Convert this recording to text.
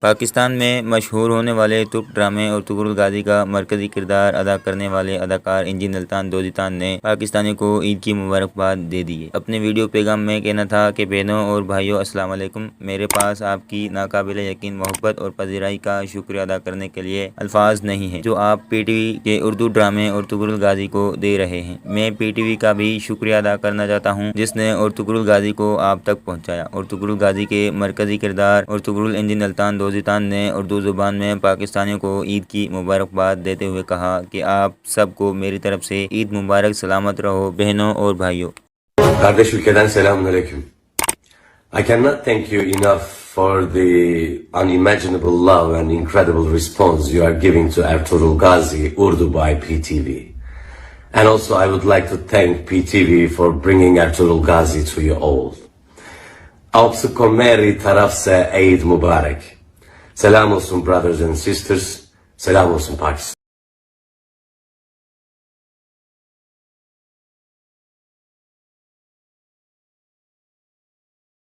पाकिस्तान में मशहूर होने वाले तुर्क ड्रामे और तुगरुल गाजी का मरकजी किरदार अदा करने वाले अदाकार इंजी नल्तान दोजितान ने पाकिस्तानियों को ईद की मुबारकबाद दे दी है। अपने वीडियो पैगाम में कहना था कि बहनों और भाइयों अस्सलाम वालेकुम। मेरे पास आपकी नाकाबिल यकीन मोहब्बत और पजीराई का शुक्रिया अदा करने के लिए अल्फाज नहीं है जो आप PTV के उर्दू ड्रामे और तुगरुल गाजी को दे रहे हैं। मैं PTV का भी शुक्रिया अदा करना चाहता हूँ जिसने और तुगरुल गाजी को आप तक पहुँचाया। और तुगरुल गाजी के मरकजी किरदार और तुगरुल इंजी नल्तान दोजितान ने उर्दू ज़ुबान में पाकिस्तानियों को ईद की मुबारकबाद देते हुए कहा कि आप सबको मेरी तरफ से ईद मुबारक, सलामत रहो बहनों और भाइयों। Kardeş ülkeden selamünaleyküm. I cannot thank you enough for the unimaginable love and incredible response you are giving to Ertuğrul Gazi Urdu by PTV. And also I would like to thank PTV for bringing Ertuğrul Gazi to you all. आपको मेरी तरफ से ईद मुबारक। Selam olsun brothers and sisters. Selam olsun Pakistan.